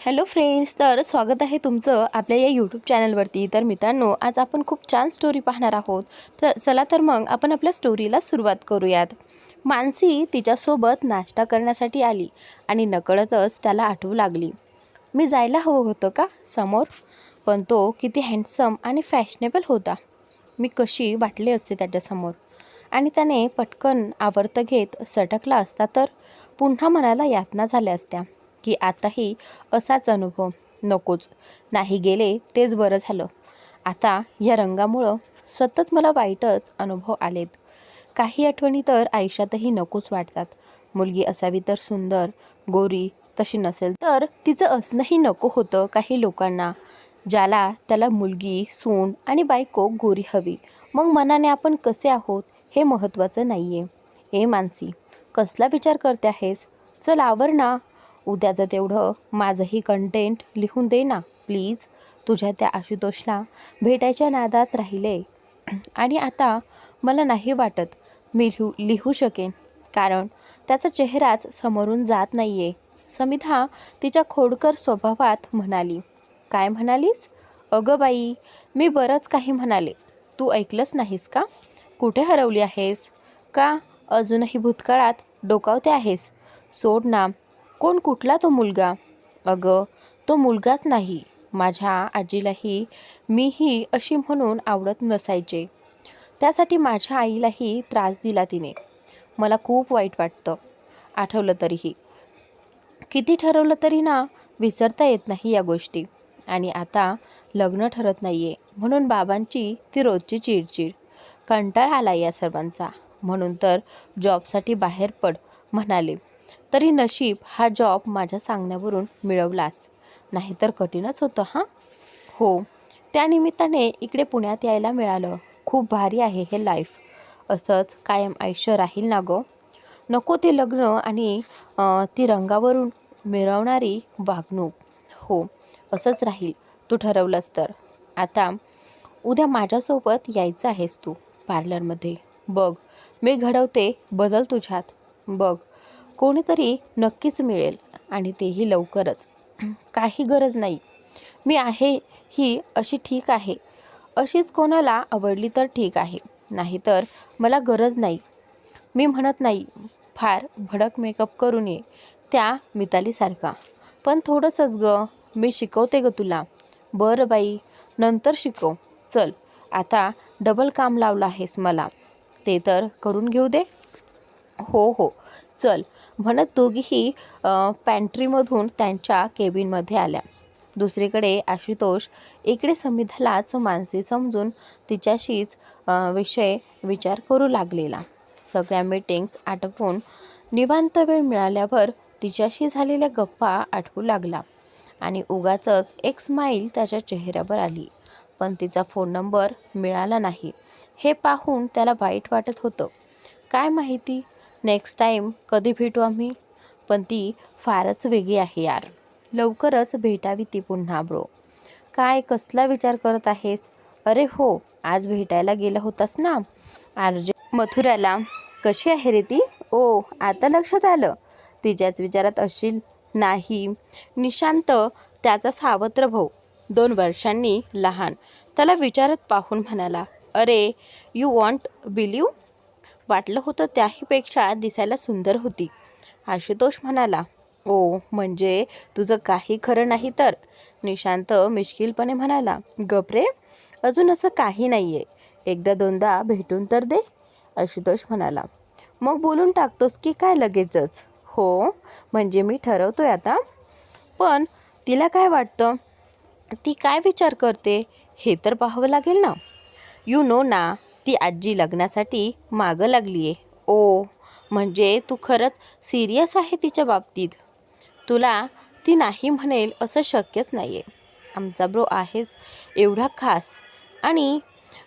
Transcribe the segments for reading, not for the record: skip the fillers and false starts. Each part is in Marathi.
हॅलो फ्रेंड्स, तर स्वागत आहे तुमचं आपल्या या यूट्यूब चॅनलवरती. तर मित्रांनो, आज आपण खूप छान स्टोरी पाहणार आहोत. तर चला तर मग आपण आपल्या स्टोरीला सुरुवात करूयात. मानसी तिच्यासोबत नाश्ता करण्यासाठी आली आणि नकळतच त्याला आठवू लागली. मी जायला हवं होतं का समोर? पण तो किती हँडसम आणि फॅशनेबल होता. मी कशी वाटले असते त्याच्यासमोर. आणि त्याने पटकन आवर्त घेत सटकला असता तर पुन्हा मनाला यातना झाल्या असत्या की आताही असाच अनुभव नकोच. नाही गेले तेच बरं झालं. आता या रंगामुळं सतत मला वाईटच अनुभव आलेत. काही आठवणी तर आयुष्यातही नकोच वाटतात. मुलगी असावी तर सुंदर, गोरी, तशी नसेल तर तिचं असणंही नको होतं काही लोकांना. ज्याला त्याला मुलगी, सून आणि बायको गोरी हवी. मग मनाने आपण कसे आहोत हे महत्त्वाचं नाही आहे. ए मानसी, कसला विचार करते आहेस? चल आवर ना. उद्याचं तेवढं माझंही कंटेंट लिहून दे ना प्लीज. तुझ्या त्या आशुतोषला भेटायच्या नादात राहिले आणि आता मला नाही वाटत मी लिहू शकेन, कारण त्याचा चेहराच समोरून जात नाही आहे. समिधा तिच्या खोडकर स्वभावात म्हणाली. काय म्हणालीस? अगं बाई, मी बरंच काही म्हणाले. तू ऐकलंच नाहीस का? कुठे हरवली आहेस? का अजूनही भूतकाळात डोकावते आहेस? सोड ना. कोण कुठला तो मुलगा? अगं, तो मुलगाच नाही. माझ्या आजीलाही मीही अशी म्हणून आवडत नसायचे. त्यासाठी माझ्या आईलाही त्रास दिला तिने. मला खूप वाईट वाटतं आठवलं तरीही. किती ठरवलं तरी ना विसरता येत नाही या गोष्टी. आणि आता लग्न ठरत नाही आहे म्हणून बाबांची ती रोजची चिडचिड. कंटाळा आला या सर्वांचा. म्हणून तर जॉबसाठी बाहेर पड म्हणाले. तरी नशीब हा जॉब माझ्या सांगण्यावरून मिळवलास, नाहीतर कठीणच होतं. हां हो, त्यानिमित्ताने इकडे पुण्यात यायला मिळालं. खूप भारी आहे हे लाईफ. असंच कायम आयुष्य राहील ना गं. नको ते लग्न आणि ती रंगावरून मिरवणारी वागणूक. हो, असंच राहील तू ठरवलंस तर. आता उद्या माझ्यासोबत यायचं आहेस तू पार्लरमध्ये. बघ, मी घडवते बदल तुझ्यात. बघ, कोणीतरी नक्कीच मिळेल आणि तेही लवकरच. काही गरज नाही. मी आहे ही अशी ठीक आहे. अशीच कोणाला आवडली तर ठीक आहे, नाहीतर मला गरज नाही. मी म्हणत नाही फार भडक मेकअप करून ये त्या मितालीसारखा, पण थोडंसंच ग. मी शिकवते ग तुला. बरं बाई, नंतर शिकव. चल, आता डबल काम लावलं आहेस मला, ते तर करून घेऊ दे. हो हो, चल म्हणत दोघीही पॅन्ट्रीमधून त्यांच्या केबिनमध्ये आल्या. दुसरीकडे आशुतोष इकडे समिधालाच मानसी समजून तिच्याशीच विषय विचार करू लागलेला. सगळ्या मीटिंग्स आटपून निवांत वेळ मिळाल्यावर तिच्याशी झालेल्या गप्पा आठवू लागला आणि उगाचच एक स्माईल त्याच्या चेहऱ्यावर आली. पण तिचा फोन नंबर मिळाला नाही हे पाहून त्याला वाईट वाटत होतं. काय माहिती नेक्स्ट टाईम कधी भेटू आम्ही. पण ती फारच वेगळी आहे यार. लवकरच भेटावी ती पुन्हा ब्रो. काय कसला विचार करत आहेस? अरे हो, आज भेटायला गेला होतास ना आरजे मथुराला. कशी आहे रे ती? ओ, आता लक्षात आलं. तिच्याच विचारात असशील. नाही, निशांत त्याचा सावत्र भाऊ, 2 वर्षांनी लहान, त्याला विचारत पाहून म्हणाला. अरे, यू वॉन्ट बिलीव? वाटलं होतं त्याहीपेक्षा दिसायला सुंदर होती. आशुतोष म्हणाला. ओ, म्हणजे तुझं काही खरं नाही तर? निशांत मिश्किलपणे म्हणाला. गपरे, अजून असं काही नाही आहे. एकदा दोनदा भेटून तर दे. आशुतोष म्हणाला. मग बोलून टाकतोस की काय लगेचच? हो, म्हणजे मी ठरवतोय आता. पण तिला काय वाटतं, ती काय विचार करते हे तर पाहावं लागेल ना. यू नो ना, ती आजी लग्नासाठी मागं लागली आहे. ओ, म्हणजे तू खरंच सिरियस आहे तिच्या बाबतीत? तुला ती नाही म्हणेल असं शक्यच नाही आहे. आमचा ब्रो आहेच एवढा खास आणि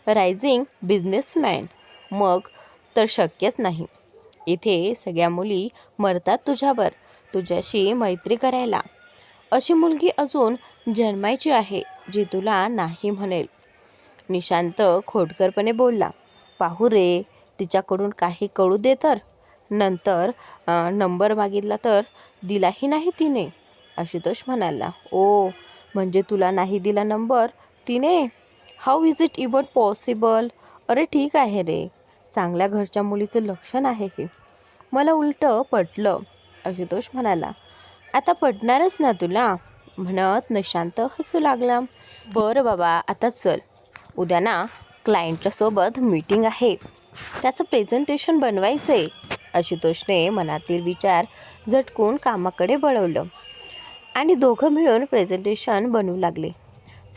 रायझिंग बिझनेसमॅन. मग तर शक्यच नाही. इथे सगळ्या मुली मरतात तुझ्यावर, तुझ्याशी मैत्री करायला. अशी मुलगी अजून जन्मायची आहे जी तुला नाही म्हणेल. निशांत खोडकरपणे बोलला. पाहू रे, तिच्याकडून काही कळू दे तर. नंतर नंबर मागितला तर दिलाही नाही तिने. आशुतोष म्हणाला. ओ, म्हणजे तुला नाही दिला नंबर तिने? How is it even possible? अरे ठीक आहे रे, चांगल्या घरच्या मुलीचं लक्षण आहे हे. मला उलटं पटलं, आशुतोष म्हणाला. आता पटणारच ना तुला, म्हणत निशांत हसू लागला. बरं बाबा, आता चल, उद्या ना क्लायंटच्या सोबत मीटिंग आहे, त्याचं प्रेझेंटेशन बनवायचं आहे. आशुतोषने मनातील विचार झटकून कामाकडे वळवलं आणि दोघं मिळून प्रेझेंटेशन बनवू लागले.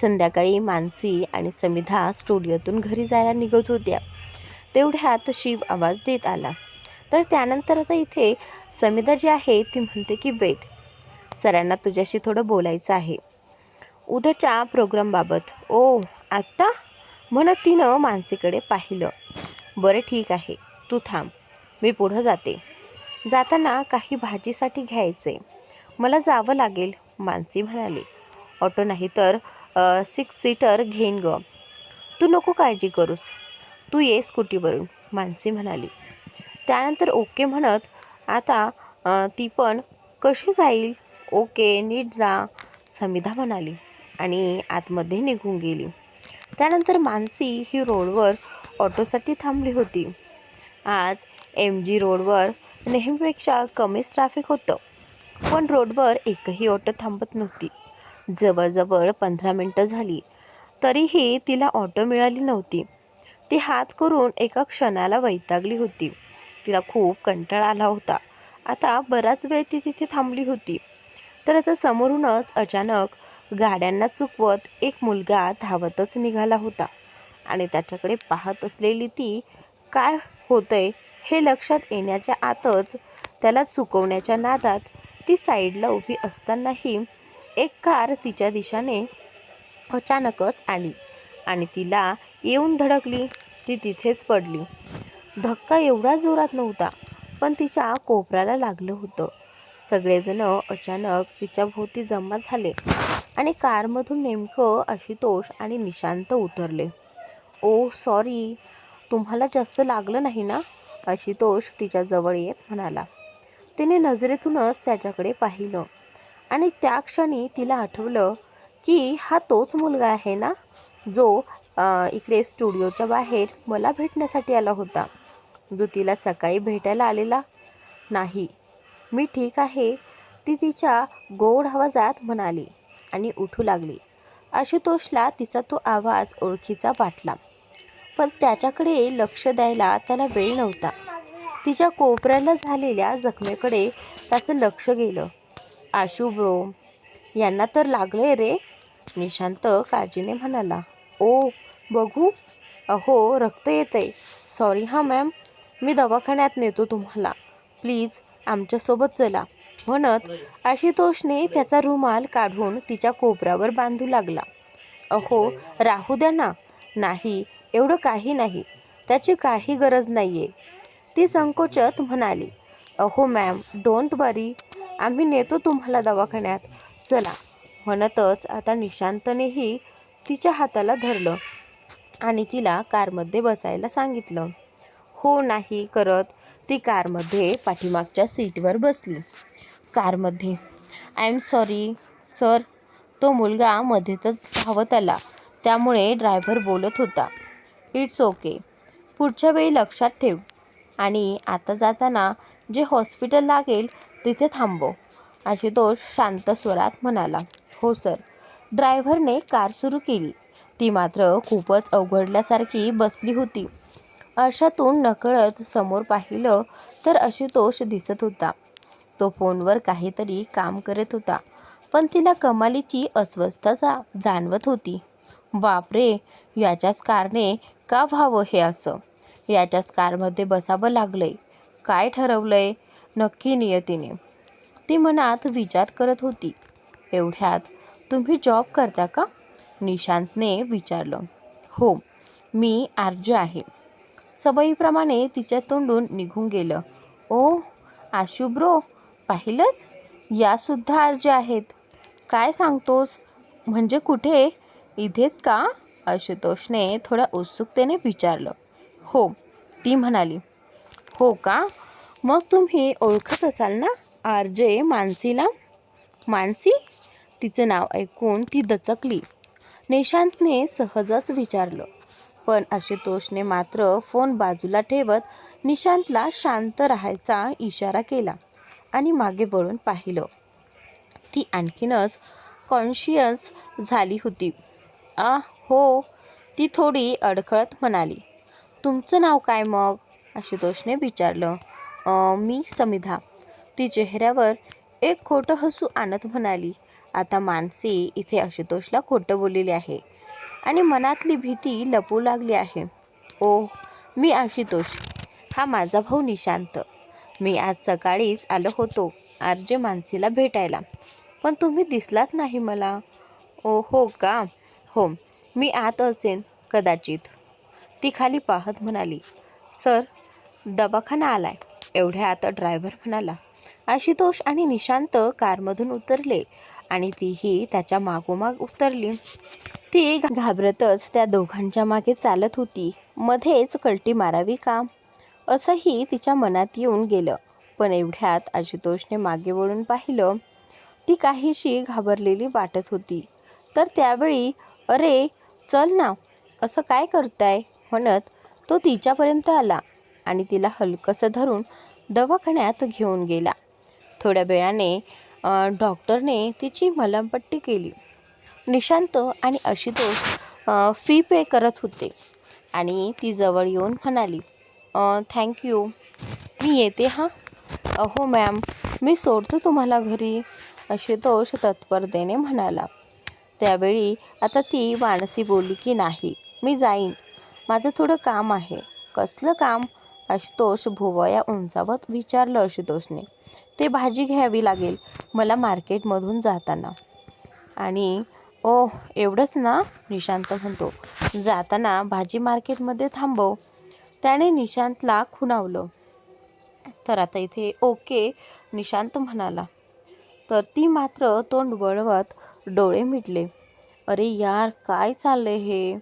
संध्याकाळी मानसी आणि समिधा स्टुडिओतून घरी जायला निघत होत्या. तेवढ्यात शिव आवाज देत आला. तर त्यानंतर आता इथे समिधा जी आहे ती म्हणते की वेट, सरांना तुझ्याशी थोडं बोलायचं आहे उद्याच्या प्रोग्रामबाबत. ओ, आत्ता? म्हणत तिनं मानसीकडे पाहिलं. बरं ठीक आहे, तू थांब, मी पुढं जाते. जाताना काही भाजीसाठी घ्यायचे, मला जावं लागेल, मानसी म्हणाली. ऑटो नाही तर 6 सीटर घेईन ग, तू नको काळजी करूस, तू ये स्कूटीवरून, मानसी म्हणाली. त्यानंतर ओके म्हणत आता ती पण कशी जाईल? ओके, नीट जा, समिधा म्हणाली आणि आतमध्ये निघून गेली. त्यानंतर मानसी ही रोडवर ऑटोसाठी थांबली होती. आज MG रोडवर नेहमीपेक्षा कमीच ट्रॅफिक होतं, पण रोडवर एकही ऑटो थांबत नव्हती. जवळजवळ 15 मिनटं झाली तरीही तिला ऑटो मिळाली नव्हती. ती हात करून एका क्षणाला वैतागली होती. तिला खूप कंटाळा आला होता. आता बराच वेळ ती तिथे थांबली होती. तर आता समोरूनच अचानक गाड्यांना चुकवत एक मुलगा धावतच निघाला होता आणि त्याच्याकडे पाहत असलेली ती काय होतंय हे लक्षात येण्याच्या आतच त्याला चुकवण्याच्या नादात ती साईडला उभी असतानाही एक कार तिच्या दिशेने अचानकच आली आणि तिला येऊन धडकली. ती तिथेच पडली. धक्का एवढा जोरात नव्हता, पण तिच्या कोपऱ्याला लागलं होतं. सगळेजण अचानक तिच्या भोवती जमा झाले आणि कारमधून नेमकं आशुतोष आणि निशांत उतरले. ओ सॉरी, तुम्हाला जास्त लागलं नाही ना? आशुतोष तिच्या जवळ येत म्हणाला. तिने नजरेतूनच त्याच्याकडे पाहिलं आणि त्या क्षणी तिला आठवलं की हा तोच मुलगा आहे ना, जो इकडे स्टुडिओच्या बाहेर मला भेटण्यासाठी आला होता, जो तिला सकाळी भेटायला आलेला. नाही, मी ठीक आहे, ती तिच्या गोड आवाजात म्हणाली आणि उठू लागली. आशुतोषला तिचा तो आवाज ओळखीचा वाटला, पण त्याच्याकडे लक्ष द्यायला त्याला वेळ नव्हता. तिच्या कोपऱ्याला झालेल्या जखमेकडे त्याचं लक्ष गेलं. आशू ब्रो, यांना तर लागलंय रे, निशांत काळजीने म्हणाला. ओ, बघू. अहो, रक्त येतंय. सॉरी हां मॅम, मी दवाखान्यात नेतो तुम्हाला, प्लीज आमच्यासोबत चला, म्हणत आशुतोषने त्याचा रुमाल काढून तिच्या कोपऱ्यावर बांधू लागला. अहो, राहू द्या ना. नाही, एवढं काही नाही, त्याची काही गरज नाही आहे, ती संकोचत म्हणाली. अहो मॅम, डोंट वरी, आम्ही नेतो तुम्हाला दवाखान्यात, चला, म्हणतच आता निशांतनेही तिच्या हाताला धरलं आणि तिला कारमध्ये बसायला सांगितलं. हो नाही करत ती कारमध्ये पाठीमागच्या सीटवर बसली. कारमध्ये आय एम सॉरी सर, तो मुलगा मध्येच धावत आला, त्यामुळे ड्रायव्हर बोलत होता. इट्स ओके, पुढच्या वेळी लक्षात ठेव आणि आता जाताना जे हॉस्पिटल लागेल तिथे थांबव, आशुतोष शांत स्वरात म्हणाला. हो सर. ड्रायव्हरने कार सुरू केली. ती मात्र खूपच अवघडल्यासारखी बसली होती. आरशातून नकळत समोर पाहिलं तर आशुतोष दिसत होता. तो फोनवर काहीतरी काम करत होता, पण तिला कमालीची अस्वस्थता जाणवत होती. बापरे, याच्याच कारने का व्हावं हे असं? याच्याच कारमध्ये बसावं लागलंय. काय ठरवलंय नक्की नियतीने? ती मनात विचार करत होती. एवढ्यात तुम्ही जॉब करता का? निशांतने विचारलं. हो, मी आर्ज आहे, सवयीप्रमाणे तिच्या तोंडून निघून गेलं. ओ आशू ब्रो, पाहिलंस, यासुद्धा आर्ज आहेत. काय सांगतोस? म्हणजे कुठे? इथेच का? आशुतोषने थोड्या उत्सुकतेने विचारलं. हो, ती म्हणाली. हो का? मग तुम्ही ओळखत असाल ना RJ मानसीला? मानसी? तिचं नाव ऐकून ती दचकली. निशांतने सहजच विचारलं, पण आशुतोषने मात्र फोन बाजूला ठेवत निशांतला शांत राहायचा इशारा केला आणि मागे वळून पाहिलं. ती आणखीनच कॉन्शियस झाली होती. हो, ती थोडी अडखळत म्हणाली. तुमचं नाव काय मग? आशुतोषने विचारलं. मी समिधा. ती चेहऱ्यावर एक खोटं हसू आणत म्हणाली. आता मानसी इथे आशुतोषला खोटं बोललेली आहे आणि मनातली भीती लपू लागली आहे. ओह, मी आशुतोष. हा माझा भाऊ निशांत. मी आज सकाळीच आलो होतो आरजे मानसीला भेटायला, पण तुम्ही दिसलात नाही मला. ओ हो का? हो, मी आत असेन कदाचित. ती खाली पाहत म्हणाली. सर, दवाखाना आलाय. एवढ्यात ड्रायव्हर म्हणाला. आशुतोष आणि निशांत कारमधून उतरले आणि तीही त्याच्या मागोमाग उतरली. ती घाबरतच त्या दोघांच्या मागे चालत होती. मध्येच कल्टी मारावी का असंही तिच्या मनात येऊन गेलं. पण एवढ्यात आशुतोषने मागे वळून पाहिलं. ती काहीशी घाबरलेली वाटत होती. तर त्यावेळी अरे चल ना, असं काय करताय म्हणत तो तिच्यापर्यंत आला आणि तिला हलकंसं धरून दवाखान्यात घेऊन गेला. थोड्या वेळाने डॉक्टरने तिची मलमपट्टी केली. निशांत आणि आशुतोष फी पे करत होते आणि ती जवळ येऊन म्हणाली, थँक्यू, मी येते हां. हो मॅम, मी सोडतो तुम्हाला घरी, आशुतोष तत्परतेने म्हणाला. त्यावेळी आता ती मानसी बोलली की नाही, मी जाईन, माझं थोडं काम आहे. कसलं काम? आशुतोष भुवया उंचावत विचारलं. आशुतोषने, ते भाजी घ्यावी लागेल मला मार्केटमधून जाताना. आणि ओह एवढंच ना? निशांत म्हणतो. जाताना भाजी मार्केटमध्ये थांबव. त्याने निशांतला खुणावलं. तर आता इथे ओके, निशांत म्हणाला. तर ती मात्र तोंड वळवत डोळे मिटले. अरे यार, काय चाललंय हे?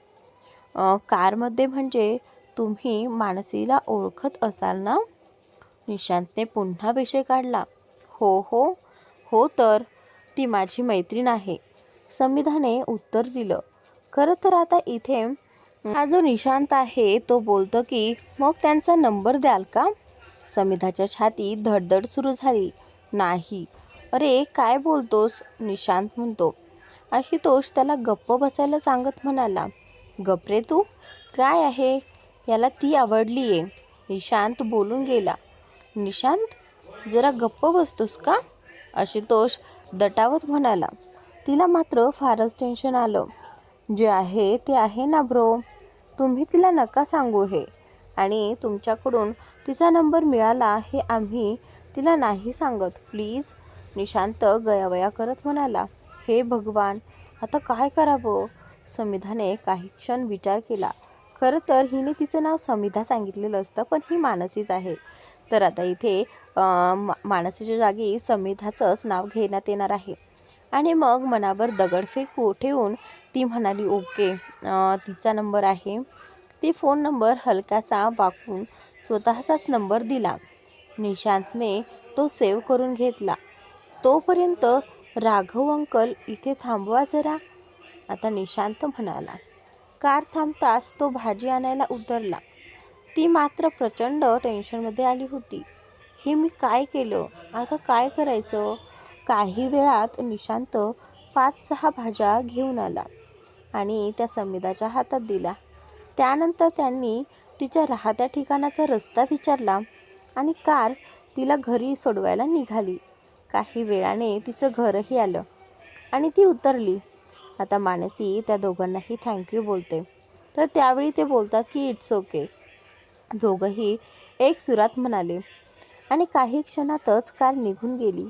कारमध्ये म्हणजे तुम्ही मानसीला ओळखत असाल ना? निशांतने पुन्हा विषय काढला. हो हो हो, तर ती माझी मैत्रीण आहे, समिधाने उत्तर दिलं. खरं तर आता इथे हा जो निशांत आहे तो बोलतो की मग त्यांचा नंबर द्याल का? समिधाच्या छातीत धडधड सुरू झाली. नाही. अरे काय बोलतोस? निशांत म्हणतो. आशुतोष त्याला गप्प बसायला सांगत म्हणाला. गप रे तू, काय आहे? याला ती आवडलीये, निशांत बोलून गेला. निशांत, जरा गप्प बसतोस का? आशुतोष दटावत म्हणाला. तिला मात्र फारच टेन्शन आलं. जे आहे ते आहे ना ब्रो, तुम्ही तिला नका सांगू हे, आणि तुमच्याकडून तिचा नंबर मिळाला हे आम्ही तिला नाही सांगत प्लीज, निशांत गयावया करत म्हणाला. हे भगवान, आता काय करावं? समिधाने काही क्षण विचार केला. खरं तर हिने तिचं नाव समिधा सांगितलेलं असतं, पण ही मानसीच आहे. तर आता इथे मानसीच्या जागी समिधाचंच नाव घेण्यात येणार आहे. आणि मग मनावर दगडफेक ठेवून ती म्हणाली ओके, तिचा नंबर आहे. ती फोन नंबर हलकासा वाकून स्वतःचाच नंबर दिला. निशांतने तो सेव्ह करून घेतला. तोपर्यंत राघव अंकल इथे थांबवा जरा, आता निशांत म्हणाला. कार थांबताच तो भाजी आणायला उतरला. ती मात्र प्रचंड टेन्शनमध्ये आली होती. हे मी काय केलं? आता काय करायचं? काही वेळात निशांत 5-6 भाज्या घेऊन आला आणि त्या समिधाच्या हातात दिला. त्यानंतर त्यांनी तिच्या राहत्या ठिकाणाचा रस्ता विचारला आणि कार तिला घरी सोडवायला निघाली. काही वेळाने तिचं घरही आलं आणि ती उतरली. आता मानसी त्या दोघांनाही थँक्यू बोलते. तर त्यावेळी ते बोलतात की इट्स ओके. दोघंही एक सुरात म्हणाले आणि काही क्षणातच कार निघून गेली.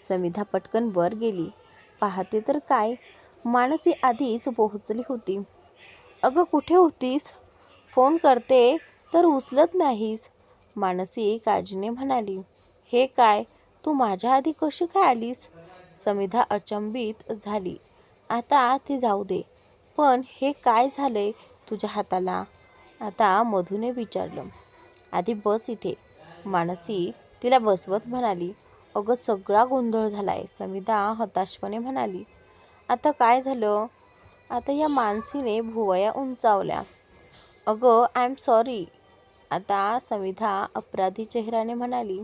समिधा पटकन वर गेली. पाहते तर काय, मानसी आधीच पोहोचली होती. अगं कुठे होतीस? फोन करते तर उचलत नाहीस, मानसी काळजीने म्हणाली. हे काय, तू माझ्या आधी कशी काय आलीस? समिधा अचंबित झाली. आता ती जाऊ दे, पण हे काय झालंय तुझ्या हाताला? आता मधूने विचारलं. आधी बस इथे, मानसी तिला बसवत म्हणाली. अगं सगळा गोंधळ झालाय, समिधा हताशपणे म्हणाली. आता काय झालं? आता या मानसीने भुवया उंचावल्या. अगं आय एम सॉरी. आता समिधा अपराधी चेहऱ्याने म्हणाली.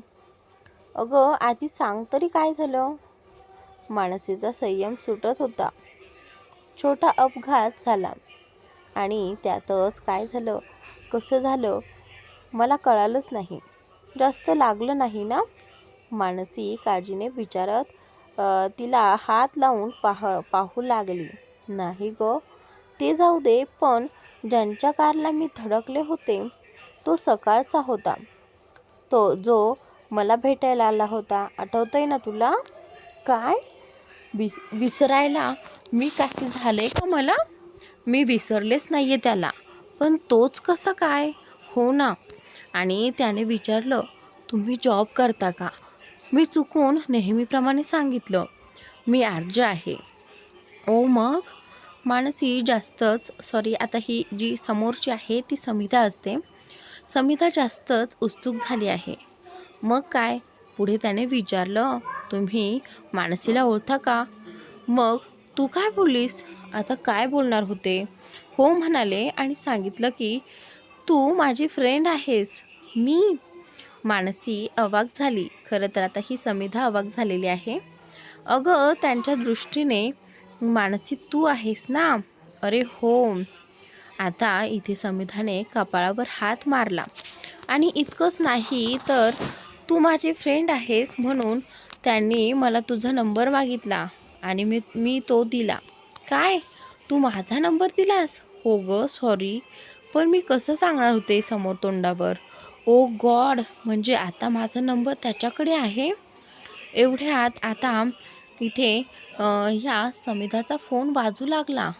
अगं आधी सांग तरी काय झालं? मानसीचा संयम सुटत होता. छोटा अपघात झाला आणि त्यातच काय झालं, कसं झालं मला कळालंच नाही. जास्त लागलं नाही ना? मानसी काळजीने विचारत तिला हात लावून पाहू लागली. नाही ग, ते जाऊ दे, पण ज्यांच्या कारला मी धडकले होते तो सकाळचा होता. तो जो मला भेटायला आला होता, आठवतंय ना तुला? काय? विसरायला मी काही झालंय का मला? मी विसरलेच नाहीये त्याला, पण तोच कसं काय? हो ना. आणि त्याने विचारलं, तुम्ही जॉब करता का? मी चुकून नेहमीप्रमाणे सांगितलं, मी आर्ज आहे. ओ मग? मानसी जास्तच सॉरी, आता ही जी समोरची आहे ती समिधा असते. समिधा जास्तच उत्सुक झाली आहे. मग काय? पुढे त्याने विचारलं, तुम्ही मानसीला ओळखता का? मग तू काय बोललीस? आता काय बोलणार होते? हो म्हणाले आणि सांगितलं की तू माझी फ्रेंड आहेस. मी? मानसी अवाक झाली. खरं तर आता ही समिधा अवाक झालेली आहे. अगं त्यांच्या दृष्टीने मानसी तू आहेस ना? अरे हो. आता इथे समिधाने कपाळावर हात मारला. आणि इतकंच नाही तर तू माझी फ्रेंड आहेस म्हणून त्यांनी मला तुझा नंबर मागितला आणि मी तो दिला. काय? तू माझा नंबर दिलास? हो ग सॉरी, पण मी कसं सांगणार होते समोर तोंडावर. ओ गॉड, म्हणजे आता माझा नंबर त्याच्याकडे आहे? एवढ्यात आता इथे ह्या समिधाचा फोन वाजू लागला.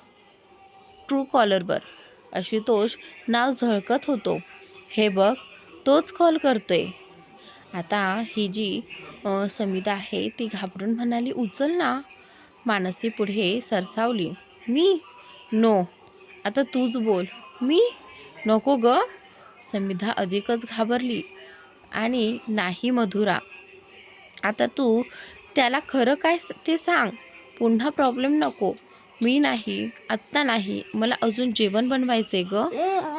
ट्रू कॉलरवर आशुतोष नाव झळकत होतो. हे बघ, तोच कॉल करतोय. आता ही जी समिधा आहे ती घाबरून म्हणाली, उचल ना. मानसी पुढे सरसावली. मी? नो. आता तूच बोल. मी? नको ग. समिधा अधिकच घाबरली. आणि नाही मधुरा, आता तू त्याला खरं काय ते सांग. पुन्हा प्रॉब्लेम नको. मी नाही, आत्ता नाही, मला अजून जेवण बनवायचे ग.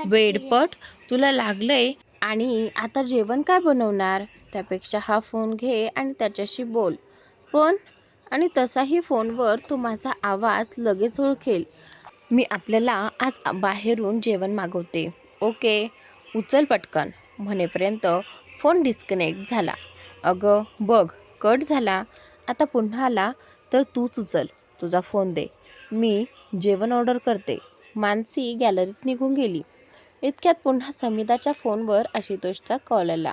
वेडपट, तुला लागलंय. आणि आता जेवण काय बनवणार? त्यापेक्षा हा फोन घे आणि त्याच्याशी बोल. पण आणि तसाही फोनवर तो माझा आवाज लगेच ओळखेल. मी आपल्याला आज बाहेरून जेवण मागवते. ओके, उचल पटकन. म्हणेपर्यंत फोन डिस्कनेक्ट झाला. अगं बघ, कट झाला. आता पुन्हा आला तर तूच उचल. तुझा फोन दे, मी जेवण ऑर्डर करते. मानसी गॅलरीत निघून गेली. इतक्यात पुन्हा समिधाच्या फोनवर आशुतोषचा कॉल आला.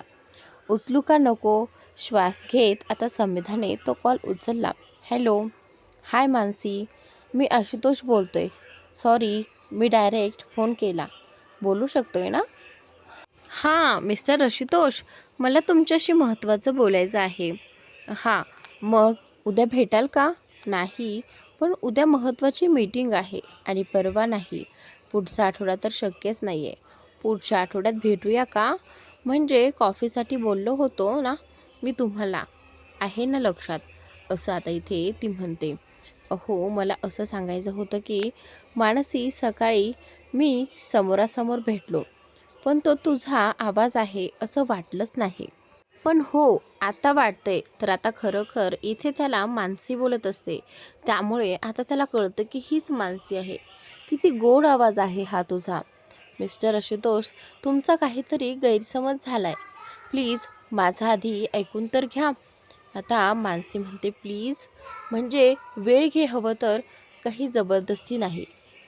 उचलू का नको? श्वास घेत आता समिधाने तो कॉल उचलला. हॅलो. हाय मानसी, मी आशुतोष बोलतोय. सॉरी, मी डायरेक्ट फोन केला. बोलू शकतोय ना? हां मिस्टर आशुतोष, मला तुमच्याशी महत्त्वाचं बोलायचं आहे. हां, मग उद्या भेटाल का? नाही, पण उद्या महत्त्वाची मीटिंग आहे आणि परवा नाही. पुढचा आठवडा तर शक्यच नाही आहे. पुढच्या आठवड्यात भेटूया का? म्हणजे कॉफीसाठी बोललो होतो ना मी तुम्हाला, आहे ना लक्षात? असं आता इथे ती म्हणते. अहो, मला असं सांगायचं होतं की मानसी, सकाळी मी समोरासमोर भेटलो, पण तो तुझा आवाज आहे असं वाटलंच नाही. पण हो, आता वाटतंय. तर आता खरोखर इथे त्याला मानसी बोलत असते. त्यामुळे आता त्याला कळतं की हीच मानसी आहे. किती गोड आवाज आहे हा तुझा. मिस्टर आशुतोष, तुमचा काहीतरी गैरसमज झालाय. प्लीज माझा आधी ऐकून तर घ्या. आता मानसी म्हणते, प्लीज म्हणजे वेळ घे, हवं तर, काही जबरदस्ती नाही.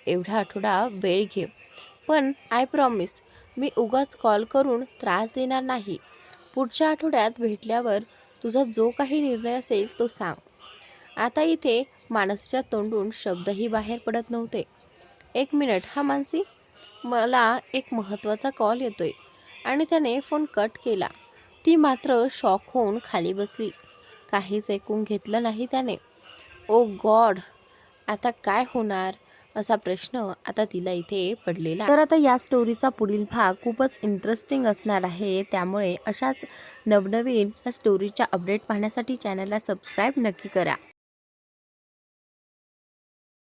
एवढा आठवडा वेळ घे, पण आय प्रॉमिस मी उगाच कॉल करून त्रास देणार नाही. पुढच्या आठवड्यात भेटल्यावर तुझा जो काही निर्णय असेल तो सांग. आता इथे मानसीच्या तोंडून शब्दही बाहेर पडत नव्हते. एक मिनिट हा मानसी, मला एक महत्त्वाचा कॉल येतोय. आणि त्याने फोन कट केला. ती मात्र शॉक होऊन खाली बसली. काहीच ऐकून घेतलं नाही त्याने. ओ गॉड, आता काय होणार? असा प्रश्न आता तिला इथे पडलेला. तर आता या स्टोरीचा पुढील भाग खूपच इंटरेस्टिंग असणार आहे, त्यामुळे अशाच नवनवीन या स्टोरीच्या अपडेट पाहण्यासाठी चॅनलला सबस्क्राईब नक्की करा.